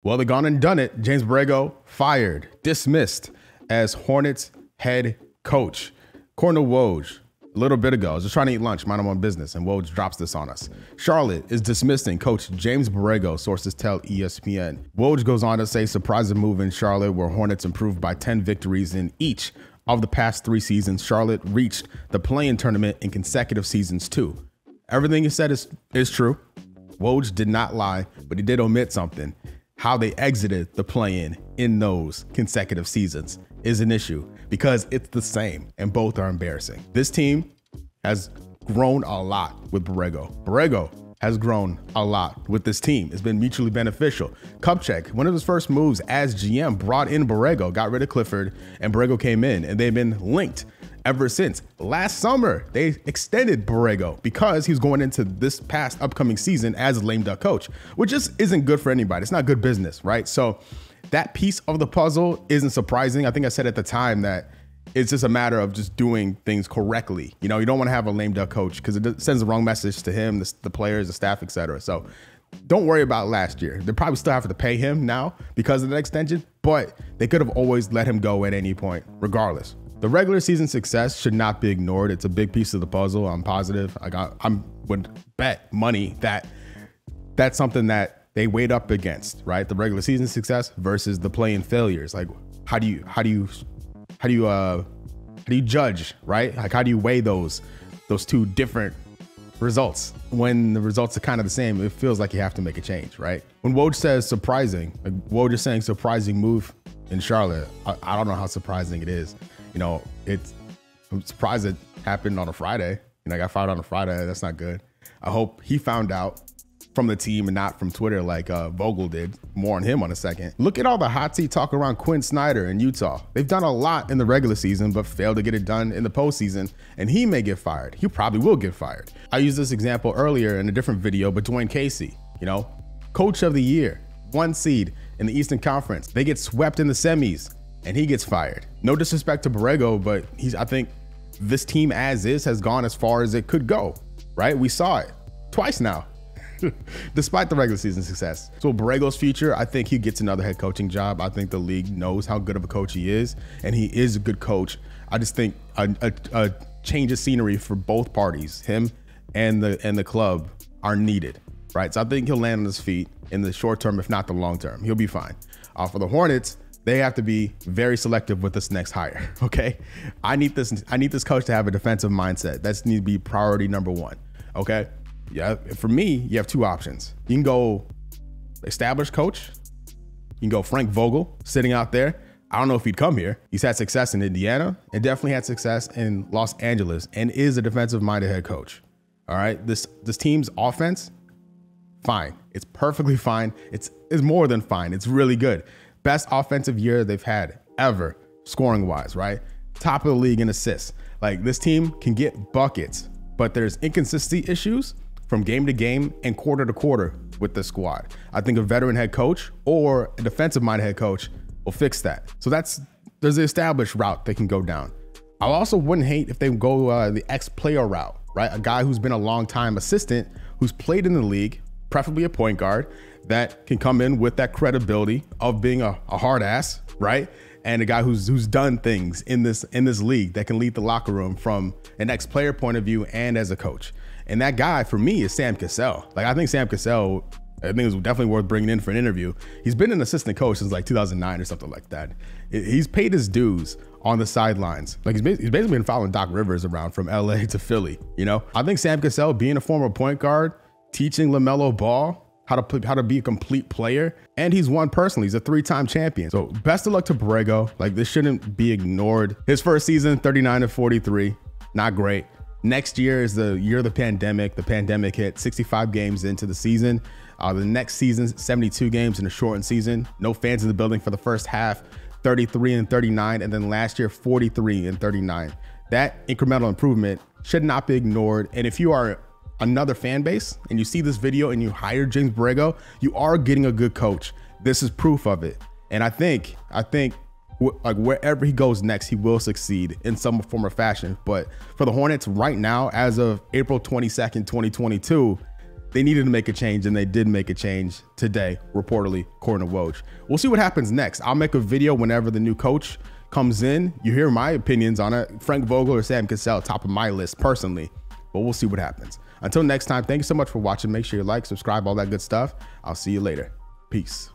Well, they gone and done it. James Borrego fired, dismissed as Hornets head coach. According to Woj, a little bit ago, I was just trying to eat lunch, mind my own business, and Woj drops this on us. Charlotte is dismissing coach James Borrego, sources tell ESPN. Woj goes on to say surprising move in Charlotte where Hornets improved by 10 victories in each of the past 3 seasons. Charlotte reached the play-in tournament in consecutive seasons too. Everything he said is true. Woj did not lie, but he did omit something. How they exited the play-in in those consecutive seasons is an issue because it's the same and both are embarrassing. This team has grown a lot with Borrego. Borrego has grown a lot with this team. It's been mutually beneficial. Kupchak, one of his first moves as GM, brought in Borrego, got rid of Clifford, and Borrego came in, and they've been linked ever since. Last summer, they extended Borrego because he was going into this past upcoming season as a lame duck coach, which just isn't good for anybody. It's not good business, right? So that piece of the puzzle isn't surprising. I think I said at the time that it's just a matter of just doing things correctly. You know, you don't want to have a lame duck coach because it sends the wrong message to him, the players, the staff, etc. So don't worry about last year. They probably still have to pay him now because of the extension, but they could have always let him go at any point, regardless. The regular season success should not be ignored. It's a big piece of the puzzle. I'm positive. I would bet money that that's something that they weighed up against, right? The regular season success versus the play-in failures. Like, how do you judge, right? Like, how do you weigh those two different results? When the results are kind of the same, it feels like you have to make a change, right? When Woj says surprising, like Woj is saying surprising move in Charlotte, I don't know how surprising it is. You know, I'm surprised it happened on a Friday. You know, I got fired on a Friday. That's not good. I hope he found out from the team and not from Twitter like Vogel did. More on him on a second. Look at all the hot seat talk around Quinn Snyder in Utah. They've done a lot in the regular season, but failed to get it done in the postseason, and he may get fired. He probably will get fired. I used this example earlier in a different video, but Dwayne Casey, you know, coach of the year, 1 seed in the Eastern Conference. They get swept in the semis, and he gets fired. No disrespect to Borrego, but I think this team as is has gone as far as it could go, right? We saw it twice now, despite the regular season success. So Borrego's future, I think he gets another head coaching job. I think the league knows how good of a coach he is, and he is a good coach. I just think a change of scenery for both parties, him and the club, are needed, right? So I think he'll land on his feet in the short term, if not the long term. He'll be fine. For the Hornets, they have to be very selective with this next hire, okay? I need this coach to have a defensive mindset. That's need to be priority number 1, okay? Yeah, for me, you have 2 options. You can go established coach. You can go Frank Vogel, sitting out there. I don't know if he'd come here. He's had success in Indiana and definitely had success in Los Angeles and is a defensive-minded head coach, all right? This team's offense, fine. It's perfectly fine. It's more than fine. It's really good. Best offensive year they've had ever, scoring wise, right? Top of the league in assists. Like, this team can get buckets, but there's inconsistency issues from game to game and quarter to quarter with the squad. I think a veteran head coach or a defensive minded head coach will fix that. So there's the established route they can go down. I also wouldn't hate if they go the ex-player route, right? A guy who's been a long time assistant, who's played in the league, preferably a point guard, that can come in with that credibility of being a hard ass, right? And a guy who's done things in this league that can lead the locker room from an ex-player point of view and as a coach. And that guy for me is Sam Cassell. Like, I think Sam Cassell, I think it was definitely worth bringing in for an interview. He's been an assistant coach since like 2009 or something like that. He's paid his dues on the sidelines. Like, he's basically been following Doc Rivers around from LA to Philly, you know? I think Sam Cassell, being a former point guard, teaching LaMelo Ball how to be a complete player, and he's won personally. He's a 3-time champion. So best of luck to Borrego. Like, this shouldn't be ignored. His first season, 39-43, not great. Next year is the year of the pandemic. The pandemic hit 65 games into the season. The next season, 72 games in a shortened season. No fans in the building for the first half, 33-39, and then last year, 43-39. That incremental improvement should not be ignored. And if you are another fan base and you see this video and you hire James Borrego, you are getting a good coach. This is proof of it. And I think like wherever he goes next, he will succeed in some form or fashion. But for the Hornets right now, as of April 22nd, 2022, they needed to make a change, and they did make a change today, reportedly, according to Woj. We'll see what happens next. I'll make a video whenever the new coach comes in. You hear my opinions on it. Frank Vogel or Sam Cassell, top of my list personally, but we'll see what happens. Until next time, thank you so much for watching. Make sure you like, subscribe, all that good stuff. I'll see you later. Peace.